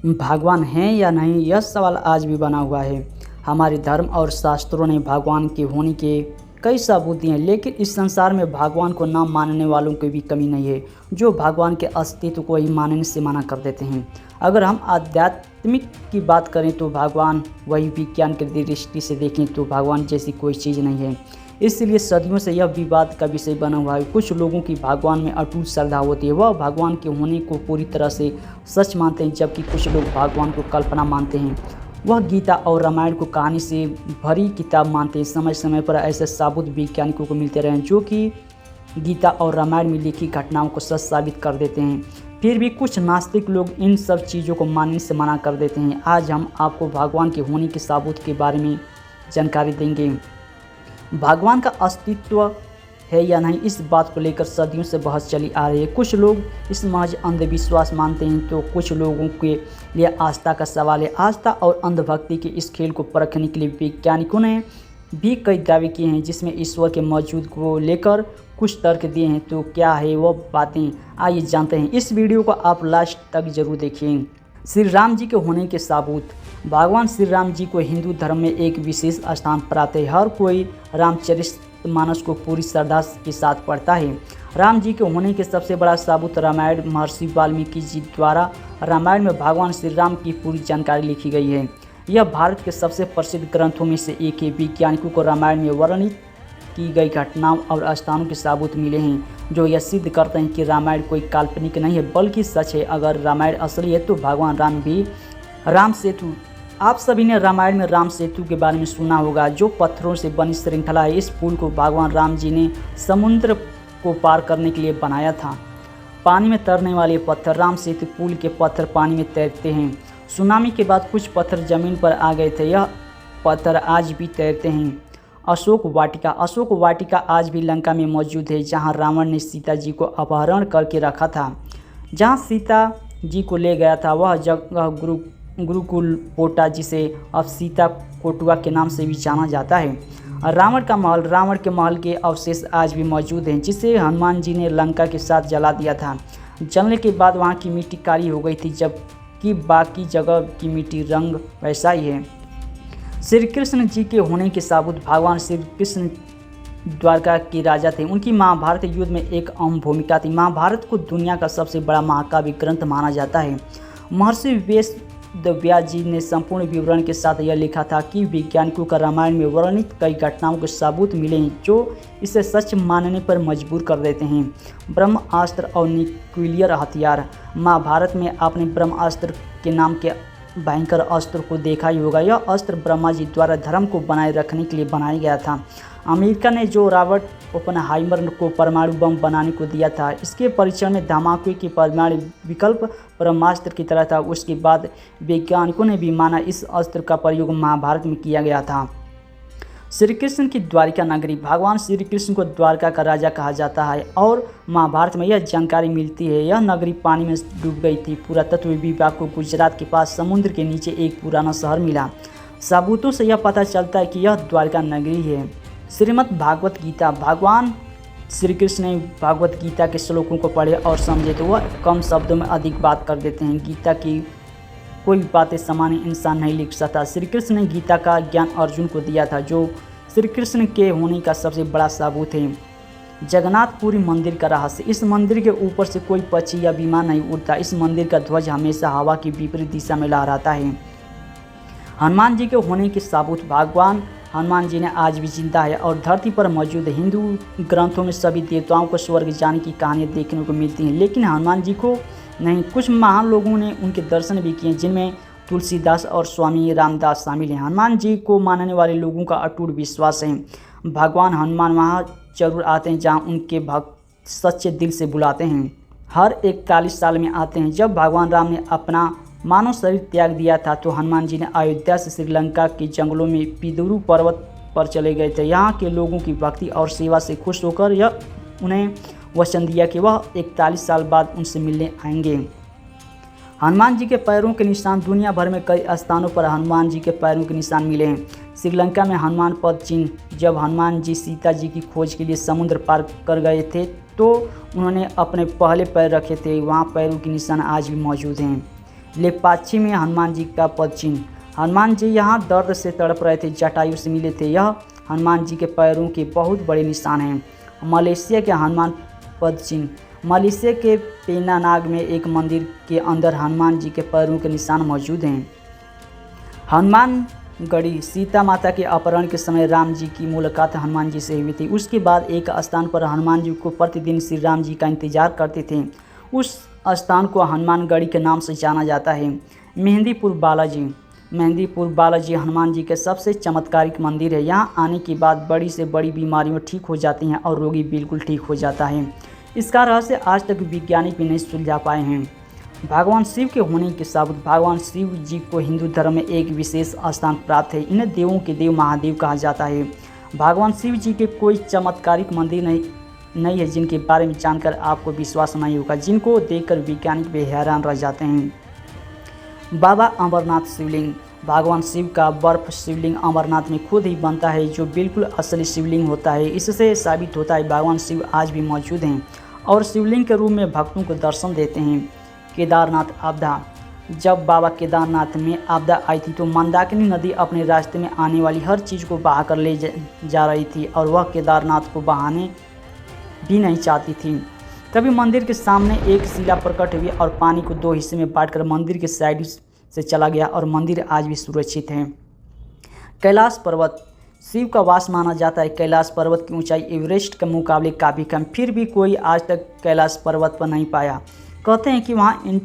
भगवान हैं या नहीं, यह सवाल आज भी बना हुआ है। हमारे धर्म और शास्त्रों ने भगवान के होने के कई सबूत दिए हैं, लेकिन इस संसार में भगवान को ना मानने वालों की भी कमी नहीं है, जो भगवान के अस्तित्व को ही मानने से मना कर देते हैं। अगर हम आध्यात्मिक की बात करें तो भगवान, वही विज्ञान की दृष्टि से देखें तो भगवान जैसी कोई चीज़ नहीं है। इसलिए सदियों से यह विवाद का विषय बना हुआ है। कुछ लोगों की भगवान में अटूट श्रद्धा होती है, वह भगवान के होने को पूरी तरह से सच मानते हैं, जबकि कुछ लोग भगवान को कल्पना मानते हैं। वह गीता और रामायण को कहानी से भरी किताब मानते हैं। समय समय पर ऐसे साबुत वैज्ञानिकों को मिलते रहे जो कि गीता और रामायण में लिखी घटनाओं को सच साबित कर देते हैं। फिर भी कुछ नास्तिक लोग इन सब चीज़ों को मानने से मना कर देते हैं। आज हम आपको भगवान के होने के सबूत के बारे में जानकारी देंगे। भगवान का अस्तित्व है या नहीं, इस बात को लेकर सदियों से बहस चली आ रही है। कुछ लोग इस महज अंधविश्वास मानते हैं तो कुछ लोगों के लिए आस्था का सवाल है। आस्था और अंधभक्ति के इस खेल को परखने के लिए वैज्ञानिकों ने भी कई दावे किए हैं, जिसमें ईश्वर के मौजूद को लेकर कुछ तर्क दिए हैं। तो क्या है वो बातें, आइए जानते हैं। इस वीडियो को आप लास्ट तक जरूर देखिए। श्री राम जी के होने के सबूत। भगवान श्री राम जी को हिंदू धर्म में एक विशेष स्थान प्राप्त है। हर कोई रामचरितमानस को पूरी श्रद्धा के साथ पढ़ता है। राम जी के होने के सबसे बड़ा सबूत रामायण, महर्षि वाल्मीकि जी द्वारा रामायण में भगवान श्री राम की पूरी जानकारी लिखी गई है। यह भारत के सबसे प्रसिद्ध ग्रंथों में से एक है। वैज्ञानिकों को रामायण में वर्णित की गई घटनाओं और स्थानों के सबूत मिले हैं, जो यह सिद्ध करते हैं कि रामायण कोई काल्पनिक नहीं है बल्कि सच है। अगर रामायण असली है तो भगवान राम भी राम सेतु। आप सभी ने रामायण में राम सेतु के बारे में सुना होगा, जो पत्थरों से बनी श्रृंखला है। इस पुल को भगवान राम जी ने समुद्र को पार करने के लिए बनाया था। पानी में तैरने वाले पत्थर। राम सेतु पुल के पत्थर पानी में तैरते हैं। सुनामी के बाद कुछ पत्थर जमीन पर आ गए थे, यह पत्थर आज भी तैरते हैं। अशोक वाटिका। अशोक वाटिका आज भी लंका में मौजूद है, जहां रावण ने सीता जी को अपहरण करके रखा था। जहां सीता जी को ले गया था वह जगह गुरुकुल पोटा, जिसे अब सीता कोटुआ के नाम से भी जाना जाता है। रावण का महल। रावण के महल के अवशेष आज भी मौजूद हैं, जिसे हनुमान जी ने लंका के साथ जला दिया था। जलने के बाद वहाँ की मिट्टी काली हो गई थी, जबकि बाकी जगह की मिट्टी रंग वैसा ही है। श्री कृष्ण जी के होने के सबूत। भगवान श्री कृष्ण द्वारका के राजा थे। उनकी महाभारत युद्ध में एक अहम भूमिका थी। महाभारत को दुनिया का सबसे बड़ा महाकाव्य ग्रंथ माना जाता है। महर्षि वेद व्यास जी ने संपूर्ण विवरण के साथ यह लिखा था कि वैज्ञानिकों का रामायण में वर्णित कई घटनाओं के सबूत मिले हैं, जो इसे सच मानने पर मजबूर कर देते हैं। ब्रह्मास्त्र और न्यूक्लियर हथियार। महाभारत में आपने ब्रह्मास्त्र के नाम के भयंकर अस्त्र को देखा ही होगा। यह अस्त्र ब्रह्मा जी द्वारा धर्म को बनाए रखने के लिए बनाया गया था। अमेरिका ने जो रॉबर्ट ओपेनहाइमर को परमाणु बम बनाने को दिया था, इसके परीक्षण में धमाके की परमाणु विकल्प ब्रह्मास्त्र की तरह था। उसके बाद वैज्ञानिकों ने भी माना इस अस्त्र का प्रयोग महाभारत में किया गया था। श्री कृष्ण की द्वारिका नगरी। भगवान श्री कृष्ण को द्वारका का राजा कहा जाता है और महाभारत में यह जानकारी मिलती है। यह नगरी पानी में डूब गई थी। पुरातत्व विभाग को गुजरात के पास समुद्र के नीचे एक पुराना शहर मिला। सबूतों से यह पता चलता है कि यह द्वारका नगरी है। श्रीमद् भागवत गीता। भगवान श्री कृष्ण ने भागवत गीता के श्लोकों को पढ़े और समझे तो वह कम शब्दों में अधिक बात कर देते हैं। गीता की कोई बातें सामान्य इंसान नहीं लिख सकता। श्री कृष्ण ने गीता का ज्ञान अर्जुन को दिया था, जो श्री कृष्ण के होने का सबसे बड़ा सबूत है। जगन्नाथपुरी मंदिर का रहस्य। इस मंदिर के ऊपर से कोई पक्षी या विमान नहीं उड़ता। इस मंदिर का ध्वज हमेशा हवा की विपरीत दिशा में लहराता है। हनुमान जी के होने के सबूत। भगवान हनुमान जी ने आज भी जिंदा है और धरती पर मौजूद है। हिंदू ग्रंथों में सभी देवताओं को स्वर्ग जाने की कहानियाँ देखने को मिलती हैं, लेकिन हनुमान जी को नहीं। कुछ महान लोगों ने उनके दर्शन भी किए, जिनमें तुलसीदास और स्वामी रामदास शामिल हैं। हनुमान जी को मानने वाले लोगों का अटूट विश्वास है भगवान हनुमान वहाँ जरूर आते हैं जहाँ उनके भक्त सच्चे दिल से बुलाते हैं। हर 41 साल में आते हैं। जब भगवान राम ने अपना मानव शरीर त्याग दिया था तो हनुमान जी ने अयोध्या से श्रीलंका के जंगलों में पिदुरु पर्वत पर चले गए थे। यहाँ के लोगों की भक्ति और सेवा से खुश होकर यह उन्हें वचन दिया कि वह 41 साल बाद उनसे मिलने आएंगे। हनुमान जी के पैरों के निशान। दुनिया भर में कई स्थानों पर हनुमान जी के पैरों के निशान मिले हैं। श्रीलंका में हनुमान पद चिन्ह। जब हनुमान जी सीता जी की खोज के लिए समुद्र पार कर गए थे तो उन्होंने अपने पहले पैर रखे थे। वहाँ पैरों के निशान आज भी मौजूद हैं। लेपाक्षी में हनुमान जी का पद चिन्ह। हनुमान जी यहाँ दर्द से तड़प रहे थे, जटायु से मिले थे। यह हनुमान जी के पैरों के बहुत बड़े निशान हैं। मलेशिया के हनुमान पद चिन्ह। मलेशिया के पेनांग में एक मंदिर के अंदर हनुमान जी के पैरों के निशान मौजूद हैं। हनुमान गढ़ी। सीता माता के अपहरण के समय राम जी की मुलाकात हनुमान जी से हुई थी। उसके बाद एक स्थान पर हनुमान जी को प्रतिदिन श्री राम जी का इंतजार करते थे। उस स्थान को हनुमानगढ़ी के नाम से जाना जाता है। मेहंदीपुर बालाजी। मेहंदीपुर बालाजी हनुमान जी के सबसे चमत्कारिक मंदिर है। यहाँ आने के बाद बड़ी से बड़ी बीमारियाँ ठीक हो जाती हैं और रोगी बिल्कुल ठीक हो जाता है। इसका रहस्य आज तक वैज्ञानिक भी नहीं सुलझा पाए हैं। भगवान शिव के होने के सबूत। भगवान शिव जी को हिंदू धर्म में एक विशेष स्थान प्राप्त है। इन्हें देवों के देव महादेव कहा जाता है। भगवान शिव जी के कोई चमत्कारिक मंदिर नहीं है जिनके बारे में जानकर आपको विश्वास नहीं होगा, जिनको देखकर वैज्ञानिक भी हैरान रह जाते हैं। बाबा अमरनाथ शिवलिंग। भगवान शिव का बर्फ शिवलिंग अमरनाथ में खुद ही बनता है, जो बिल्कुल असली शिवलिंग होता है। इससे साबित होता है भगवान शिव आज भी मौजूद हैं और शिवलिंग के रूप में भक्तों को दर्शन देते हैं। केदारनाथ आपदा। जब बाबा केदारनाथ में आपदा आई थी तो मंदाकिनी नदी अपने रास्ते में आने वाली हर चीज़ को बहाकर ले जा रही थी और वह केदारनाथ को बहाने भी नहीं चाहती थी। तभी मंदिर के सामने एक शिला प्रकट हुई और पानी को दो हिस्से में बांटकर मंदिर के साइड से चला गया और मंदिर आज भी सुरक्षित है। कैलाश पर्वत। शिव का वास माना जाता है। कैलाश पर्वत की ऊंचाई एवरेस्ट के मुकाबले काफ़ी कम, फिर भी कोई आज तक कैलाश पर्वत पर नहीं पाया। कहते हैं कि वहाँ इन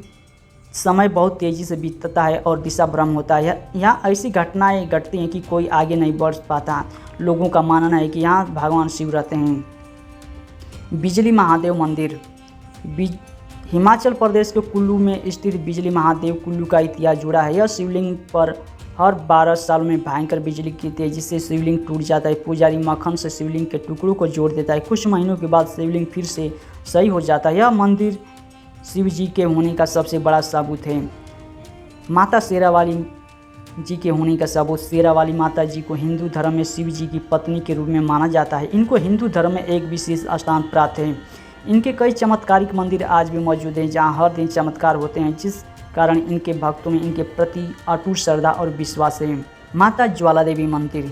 समय बहुत तेज़ी से बीतता है और दिशा भ्रम होता है। यहाँ ऐसी घटनाएं घटती हैं कि कोई आगे नहीं बढ़ पाता। लोगों का मानना है कि यहाँ भगवान शिव रहते हैं। बिजली महादेव मंदिर। हिमाचल प्रदेश के कुल्लू में स्थित बिजली महादेव कुल्लू का इतिहास जुड़ा है। यह शिवलिंग पर हर 12 साल में भयंकर बिजली की तेजी से शिवलिंग टूट जाता है। पुजारी मक्खन से शिवलिंग के टुकड़ों को जोड़ देता है। कुछ महीनों के बाद शिवलिंग फिर से सही हो जाता है। यह मंदिर शिव जी के होने का सबसे बड़ा सबूत है। माता शेरावाली जी के होने का सबूत। शेरावाली माता जी को हिंदू धर्म में शिव जी की पत्नी के रूप में माना जाता है। इनको हिंदू धर्म में एक विशेष स्थान प्राप्त है। इनके कई चमत्कारिक मंदिर आज भी मौजूद हैं जहां हर दिन चमत्कार होते हैं, जिस कारण इनके भक्तों में इनके प्रति अटूट श्रद्धा और विश्वास है। माता ज्वाला देवी मंदिर।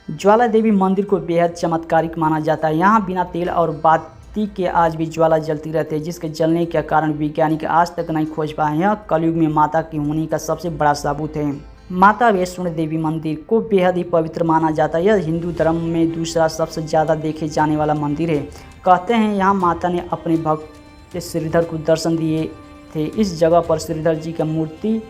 ज्वाला देवी मंदिर को बेहद चमत्कारिक माना जाता है। यहाँ बिना तेल और बाती के आज भी ज्वाला जलती रहती है, जिसके जलने के कारण वैज्ञानिक आज तक नहीं खोज पाए। यह कलयुग में माता की होने का सबसे बड़ा सबूत है। माता वैष्णो देवी मंदिर को बेहद ही पवित्र माना जाता है। यह हिंदू धर्म में दूसरा सबसे ज़्यादा देखे जाने वाला मंदिर है। कहते हैं यहाँ माता ने अपने भक्त श्रीधर को दर्शन दिए थे। इस जगह पर श्रीधर जी का मूर्ति,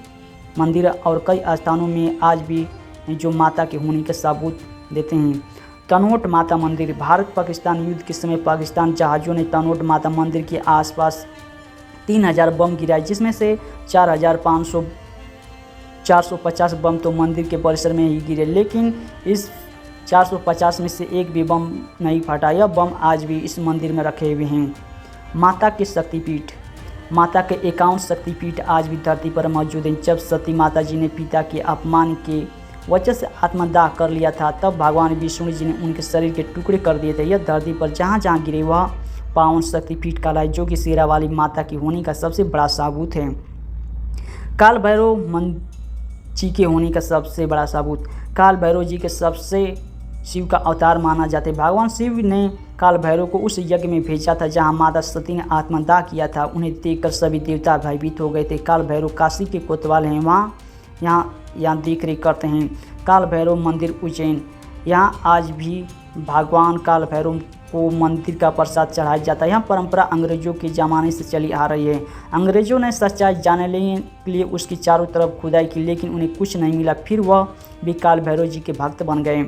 मंदिर और कई स्थानों में आज भी जो माता के होने का सबूत देते हैं। तनोट माता मंदिर। भारत पाकिस्तान युद्ध के समय पाकिस्तान जहाज़ों ने तनोट माता मंदिर के आसपास 3000 बम गिराए, जिसमें से 450 बम तो मंदिर के परिसर में ही गिरे, लेकिन इस 450 में से एक भी बम नहीं फटा। यह बम आज भी इस मंदिर में रखे हुए हैं। माता के शक्तिपीठ। माता के 51 शक्तिपीठ आज भी धरती पर मौजूद हैं। जब सती माता जी ने पिता के अपमान के वजह से आत्मदाह कर लिया था, तब भगवान विष्णु जी ने उनके शरीर के टुकड़े कर दिए थे। यह धरती पर जहाँ जहाँ गिरे वह 52 शक्तिपीठ कहलाए, जो कि शेरावाली माता की होने का सबसे बड़ा सबूत है। काल भैरव जी के होने का सबसे बड़ा सबूत। काल भैरव जी के सबसे शिव का अवतार माना जाता है। भगवान शिव ने काल भैरव को उस यज्ञ में भेजा था जहां माता सती ने आत्मदाह किया था। उन्हें देखकर सभी देवता भयभीत हो गए थे। काल भैरव काशी के कोतवाल हैं, यहाँ देख रेख करते हैं। काल भैरव मंदिर उज्जैन। यहाँ आज भी भगवान काल भैरव को मंदिर का प्रसाद चढ़ाया जाता है। यह परंपरा अंग्रेजों के ज़माने से चली आ रही है। अंग्रेजों ने सच्चाई जानने के लिए उसकी चारों तरफ खुदाई की, लेकिन उन्हें कुछ नहीं मिला। फिर वह भी काल भैरव जी के भक्त बन गए।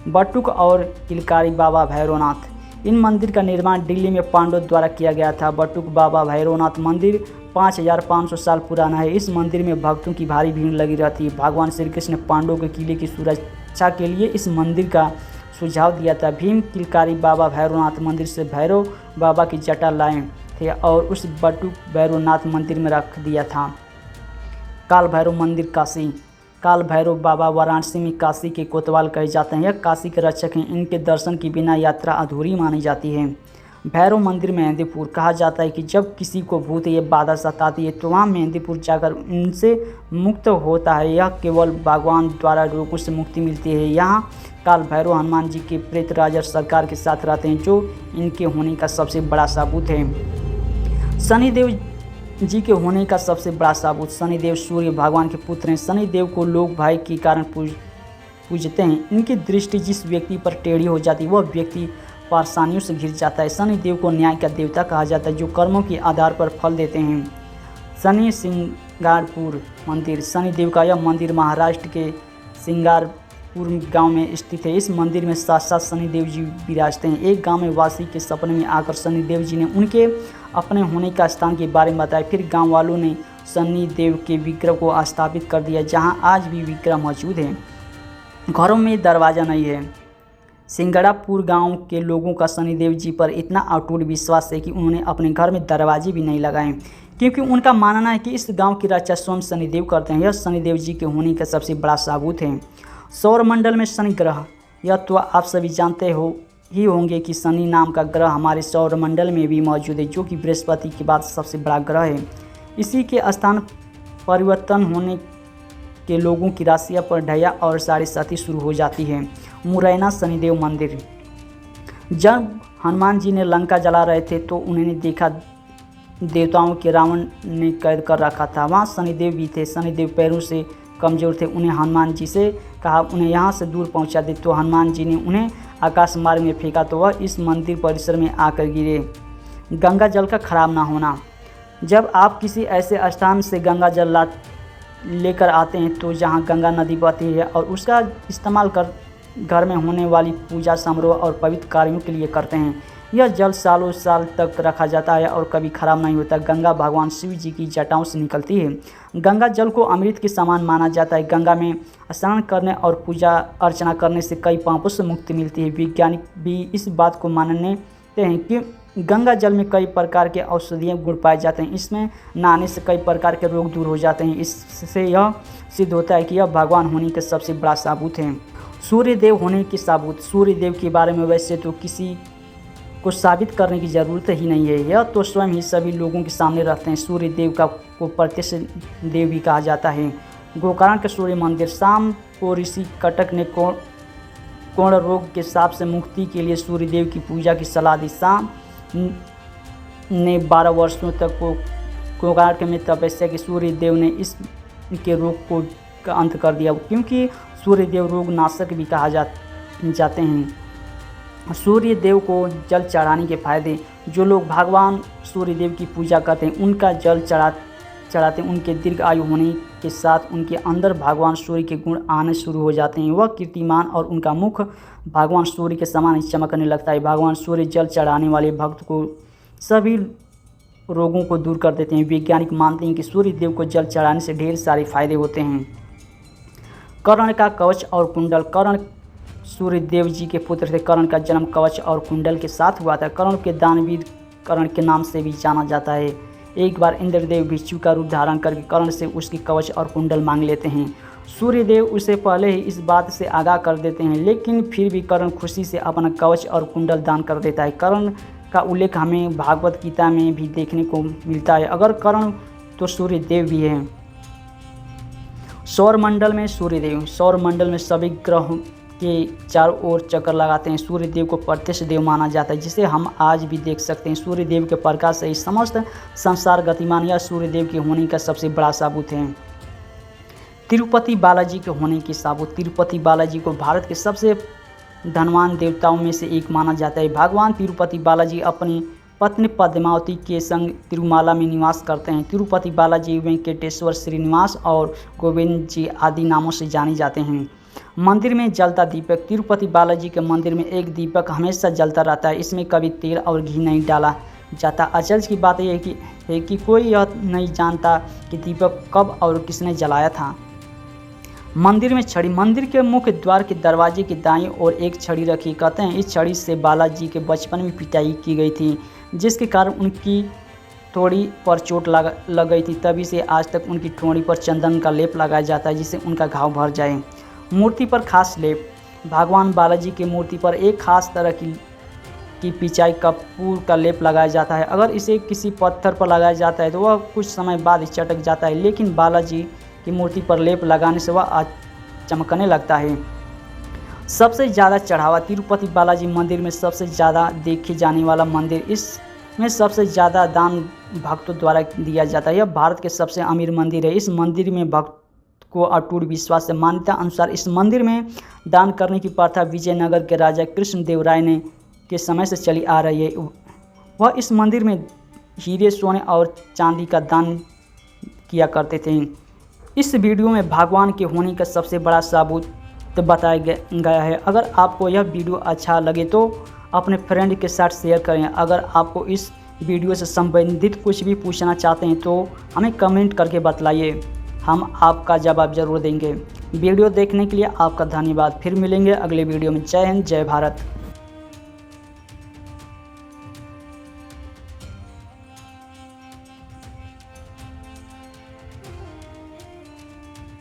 बटुक और किलकारी बाबा भैरवनाथ। इन मंदिर का निर्माण दिल्ली में पांडवों द्वारा किया गया था। बटुक बाबा भैरवनाथ मंदिर 5500 साल पुराना है। इस मंदिर में भक्तों की भारी भीड़ लगी रहती है। भगवान श्री कृष्ण ने पांडवों के किले की सुरक्षा के लिए इस मंदिर का सुझाव दिया था। भीम किलकारी बाबा भैरवनाथ मंदिर से भैरव बाबा की जटा लाए थे और उस बटुक भैरवनाथ मंदिर में रख दिया था। काल भैरव मंदिर काशी। काल भैरव बाबा वाराणसी में काशी के कोतवाल कहे जाते हैं। यह काशी के रक्षक हैं। इनके दर्शन के बिना यात्रा अधूरी मानी जाती है। भैरव मंदिर मेहंदीपुर। कहा जाता है कि जब किसी को भूत या बाधा सताती है तो वहाँ मेहंदीपुर जाकर इनसे मुक्त होता है। यह केवल भगवान द्वारा रोगों से मुक्ति मिलती है। यहाँ काल भैरव हनुमान जी के प्रेत राज और सरकार के साथ रहते हैं, जो इनके होने का सबसे बड़ा सबूत है। शनिदेव जी के होने का सबसे बड़ा सबूत। शनिदेव सूर्य भगवान के पुत्र हैं। शनिदेव को लोग भय के कारण पूजते हैं। इनकी दृष्टि जिस व्यक्ति पर टेढ़ी हो जाती है वह व्यक्ति परेशानियों से घिर जाता है। शनिदेव को न्याय का देवता कहा जाता है, जो कर्मों के आधार पर फल देते हैं। शनि सिंगारपुर मंदिर। शनिदेव का यह मंदिर महाराष्ट्र के सिंगारपुर गांव में स्थित है। इस मंदिर में साक्षात शनिदेव जी विराजते हैं। एक गांव में वासी के सपने में आकर शनिदेव जी ने उनके अपने होने का स्थान के बारे में बताया। फिर गाँव वालों ने शनिदेव के विग्रह को स्थापित कर दिया, जहाँ आज भी विग्रह मौजूद है। घरों में दरवाज़ा नहीं है। सिंगड़ापुर गांव के लोगों का शनिदेव जी पर इतना अटूट विश्वास है कि उन्होंने अपने घर में दरवाजे भी नहीं लगाए, क्योंकि उनका मानना है कि इस गांव की रक्षा स्वयं शनिदेव करते हैं। यह शनिदेव जी के होने का सबसे बड़ा सबूत है। सौरमंडल में शनि ग्रह। यह तो आप सभी जानते होंगे कि शनि नाम का ग्रह हमारे सौरमंडल में भी मौजूद है, जो कि बृहस्पति के बाद सबसे बड़ा ग्रह है। इसी के स्थान परिवर्तन होने के लोगों की राशियाँ पर ढैया और साढ़े साथी शुरू हो जाती है। मुरैना शनिदेव मंदिर। जब हनुमान जी ने लंका जला रहे थे तो उन्होंने देखा देवताओं के रावण ने कैद कर रखा था। वहाँ शनिदेव भी थे। शनिदेव पैरों से कमज़ोर थे। उन्हें हनुमान जी से कहा उन्हें यहाँ से दूर पहुँचा दे, तो हनुमान जी ने उन्हें आकाश मार्ग में फेंका तो वह इस मंदिर परिसर में आकर गिरे। गंगा जल का खराब ना होना। जब आप किसी ऐसे स्थान से गंगा जल लेकर आते हैं तो जहाँ गंगा नदी बहती है और उसका इस्तेमाल कर घर में होने वाली पूजा समारोह और पवित्र कार्यों के लिए करते हैं। यह जल सालों साल तक रखा जाता है और कभी खराब नहीं होता। गंगा भगवान शिव जी की जटाओं से निकलती है। गंगा जल को अमृत के समान माना जाता है। गंगा में स्नान करने और पूजा अर्चना करने से कई पापों से मुक्ति मिलती है। वैज्ञानिक भी इस बात को मानते हैं कि गंगा जल में कई प्रकार के औषधीय गुण पाए जाते हैं। इसमें नहाने से कई प्रकार के रोग दूर हो जाते हैं। इससे यह सिद्ध होता है कि यह भगवान होने का सबसे बड़ा सबूत है। सूर्यदेव होने के सबूत। सूर्यदेव के बारे में वैसे तो किसी को साबित करने की ज़रूरत ही नहीं है, यह तो स्वयं ही सभी लोगों के सामने रहते हैं। सूर्यदेव को प्रत्यक्ष देव भी कहा जाता है। गोकर्ण का सूर्य मंदिर। शाम को ऋषि कटक ने कोढ़ रोग के सांप से मुक्ति के लिए सूर्यदेव की पूजा की सलाह दी। शाम ने 12 वर्षों तक गोकर्ण में तपस्या की। सूर्यदेव ने इसके रोग को का अंत कर दिया, क्योंकि सूर्यदेव रोग नाशक भी कहा जाते हैं। सूर्यदेव को जल चढ़ाने के फायदे। जो लोग भगवान सूर्यदेव की पूजा करते हैं उनका जल चढ़ाते उनके दीर्घ आयु होने के साथ उनके अंदर भगवान सूर्य के गुण आने शुरू हो जाते हैं। वह कीर्तिमान और उनका मुख भगवान सूर्य के समान ही चमकने लगता है। भगवान सूर्य जल चढ़ाने वाले भक्त को सभी रोगों को दूर कर देते हैं। वैज्ञानिक मानते हैं कि सूर्यदेव को जल चढ़ाने से ढेर सारे फायदे होते हैं। कर्ण का कवच और कुंडल। कर्ण सूर्यदेव जी के पुत्र थे। कर्ण का जन्म कवच और कुंडल के साथ हुआ था। कर्ण के दानवीर कर्ण के नाम से भी जाना जाता है। एक बार इंद्रदेव भिक्षु का रूप धारण करके कर्ण से उसकी कवच और कुंडल मांग लेते हैं। सूर्यदेव उसे पहले ही इस बात से आगाह कर देते हैं, लेकिन फिर भी कर्ण खुशी से अपना कवच और कुंडल दान कर देता है। कर्ण का उल्लेख हमें भागवत गीता में भी देखने को मिलता है। अगर कर्ण तो सूर्यदेव भी है। सौरमंडल में सूर्यदेव। सौरमंडल में सभी ग्रहों के चारों ओर चक्कर लगाते हैं। सूर्यदेव को प्रत्यक्ष देव माना जाता है, जिसे हम आज भी देख सकते हैं। सूर्यदेव के प्रकाश से ही समस्त संसार गतिमान। यह सूर्यदेव के होने का सबसे बड़ा सबूत है। तिरुपति बालाजी के होने के सबूत। तिरुपति बालाजी को भारत के सबसे धनवान देवताओं में से एक माना जाता है। भगवान तिरुपति बालाजी अपनी पत्नी पद्मावती के संग तिरुमाला में निवास करते हैं। तिरुपति बालाजी वेंकटेश्वर, श्रीनिवास और गोविंद जी आदि नामों से जाने जाते हैं। मंदिर में जलता दीपक। तिरुपति बालाजी के मंदिर में एक दीपक हमेशा जलता रहता है। इसमें कभी तेल और घी नहीं डाला जाता। आश्चर्य की बात यह है कि कोई यह नहीं जानता कि दीपक कब और किसने जलाया था। मंदिर में छड़ी। मंदिर के मुख्य द्वार के दरवाजे के दाईं ओर एक छड़ी रखी। कहते हैं इस छड़ी से बालाजी के बचपन में पिटाई की गई थी, जिसके कारण उनकी ठोड़ी पर चोट लग गई थी। तभी से आज तक उनकी ठोड़ी पर चंदन का लेप लगाया जाता है, जिससे उनका घाव भर जाए। मूर्ति पर खास लेप। भगवान बालाजी की मूर्ति पर एक खास तरह की पिचाई कपूर का लेप लगाया जाता है। अगर इसे किसी पत्थर पर लगाया जाता है तो वह कुछ समय बाद ही चटक जाता है, लेकिन बालाजी की मूर्ति पर लेप लगाने से वह चमकने लगता है। सबसे ज़्यादा चढ़ावा तिरुपति बालाजी मंदिर में सबसे ज़्यादा देखे जाने वाला मंदिर, इसमें सबसे ज़्यादा दान भक्तों द्वारा दिया जाता है। यह भारत के सबसे अमीर मंदिर है। इस मंदिर में भक्त को अटूट विश्वास है। मान्यता अनुसार इस मंदिर में दान करने की प्रथा विजयनगर के राजा कृष्णदेव राय ने के समय से चली आ रही है। वह इस मंदिर में हीरे, सोने और चांदी का दान किया करते थे। इस वीडियो में भगवान के होने का सबसे बड़ा सबूत बताया गया है। अगर आपको यह वीडियो अच्छा लगे तो अपने फ्रेंड के साथ शेयर करें। अगर आपको इस वीडियो से संबंधित कुछ भी पूछना चाहते हैं तो हमें कमेंट करके बतलाइए, हम आपका जवाब ज़रूर देंगे। वीडियो देखने के लिए आपका धन्यवाद। फिर मिलेंगे अगले वीडियो में। जय हिंद, जय भारत।